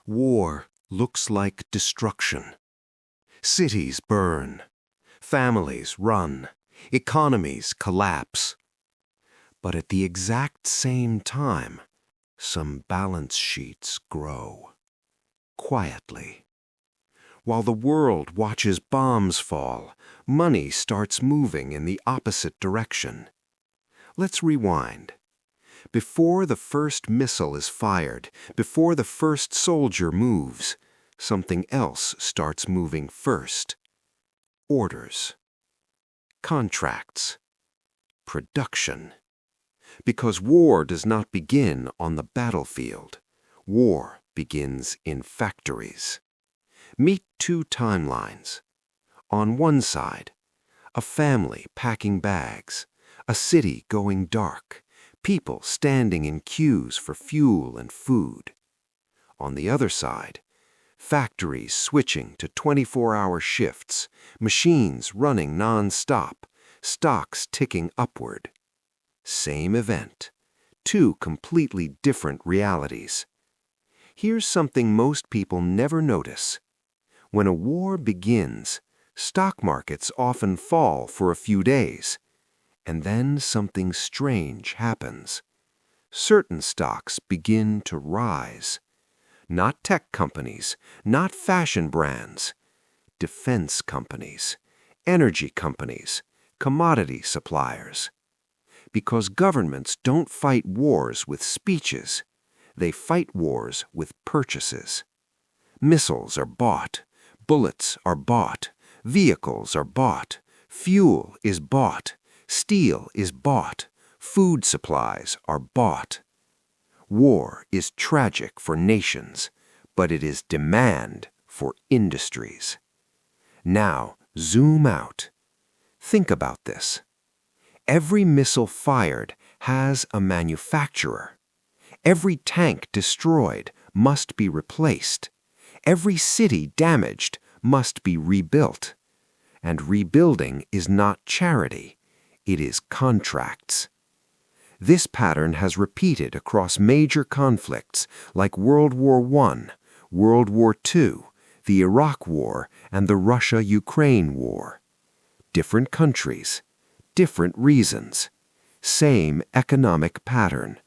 War looks like destruction. Cities burn, families run, economies collapse. But at the exact same time, some balance sheets grow. Quietly. While the world watches bombs fall, money starts moving in the opposite direction. Let's rewind. Before the first missile is fired, before the first soldier moves, something else starts moving first. Orders. Contracts. Production. Because war does not begin on the battlefield. War begins in factories. Meet two timelines. On one side, a family packing bags, a city going dark, people standing in queues for fuel and food. On the other side, factories switching to 24-hour shifts, machines running non-stop, stocks ticking upward. Same event, two completely different realities. Here's something most people never notice. When a war begins, stock markets often fall for a few days. And then something strange happens. Certain stocks begin to rise. Not tech companies, not fashion brands. Defense companies, energy companies, commodity suppliers. Because governments don't fight wars with speeches. They fight wars with purchases. Missiles are bought. Bullets are bought. Vehicles are bought. Fuel is bought. Steel is bought. Food supplies are bought. War is tragic for nations, but it is demand for industries. Now, zoom out. Think about this. Every missile fired has a manufacturer. Every tank destroyed must be replaced. Every city damaged must be rebuilt. And rebuilding is not charity. It is contracts. This pattern has repeated across major conflicts like World War I, World War II, the Iraq War, and the Russia-Ukraine War. Different countries, different reasons, same economic pattern.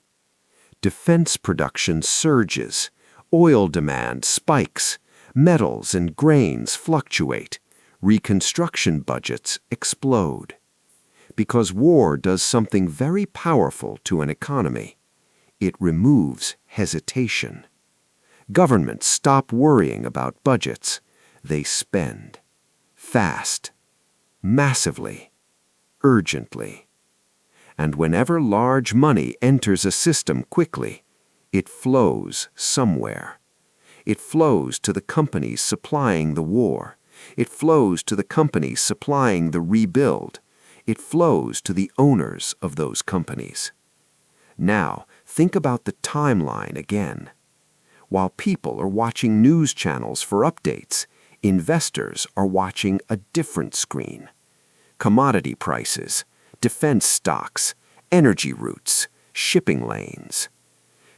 Defense production surges, oil demand spikes, metals and grains fluctuate, reconstruction budgets explode. Because war does something very powerful to an economy. It removes hesitation. Governments stop worrying about budgets. They spend. Fast. Massively. Urgently. And whenever large money enters a system quickly, it flows somewhere. It flows to the companies supplying the war. It flows to the companies supplying the rebuild. It flows to the owners of those companies. Now, think about the timeline again. While people are watching news channels for updates, investors are watching a different screen. Commodity prices, defense stocks, energy routes, shipping lanes.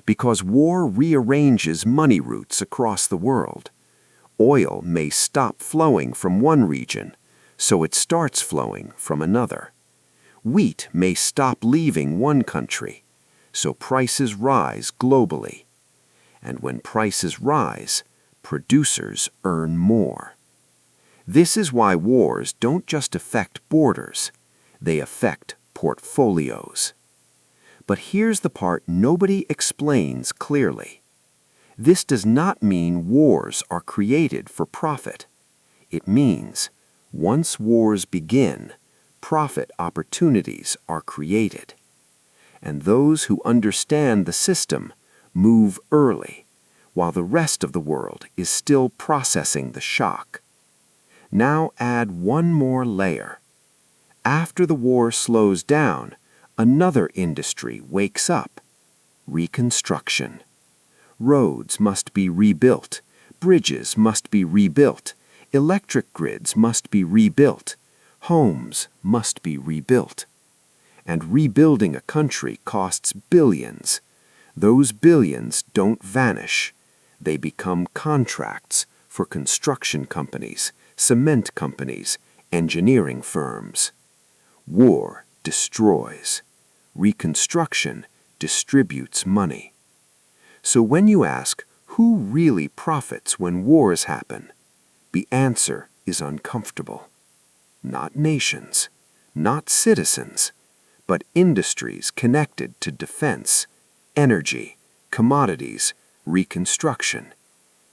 Because war rearranges money routes across the world. Oil may stop flowing from one region, so it starts flowing from another. Wheat may stop leaving one country, so prices rise globally. And when prices rise, producers earn more. This is why wars don't just affect borders, they affect portfolios. But here's the part nobody explains clearly. This does not mean wars are created for profit. It means once wars begin, profit opportunities are created. And those who understand the system move early, while the rest of the world is still processing the shock. Now add one more layer. After the war slows down, another industry wakes up. Reconstruction. Roads must be rebuilt. Bridges must be rebuilt. Electric grids must be rebuilt. Homes must be rebuilt. And rebuilding a country costs billions. Those billions don't vanish. They become contracts for construction companies, cement companies, engineering firms. War destroys. Reconstruction distributes money. So when you ask, who really profits when wars happen? The answer is uncomfortable. Not nations, not citizens, but industries connected to defense, energy, commodities, reconstruction,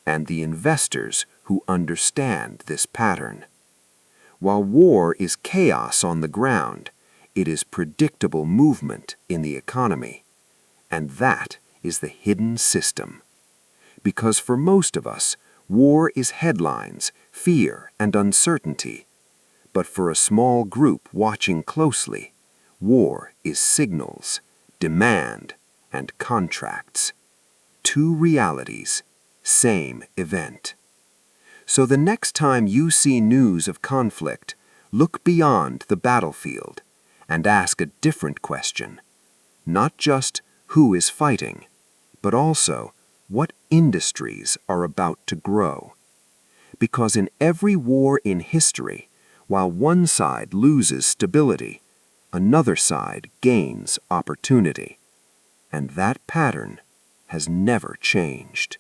and the investors who understand this pattern. While war is chaos on the ground, it is predictable movement in the economy. And that is the hidden system. Because for most of us, war is headlines, fear, and uncertainty. But for a small group watching closely, war is signals, demand, and contracts. Two realities, same event. So the next time you see news of conflict, look beyond the battlefield and ask a different question. Not just who is fighting, but also what industries are about to grow. Because in every war in history, while one side loses stability, another side gains opportunity. And that pattern has never changed.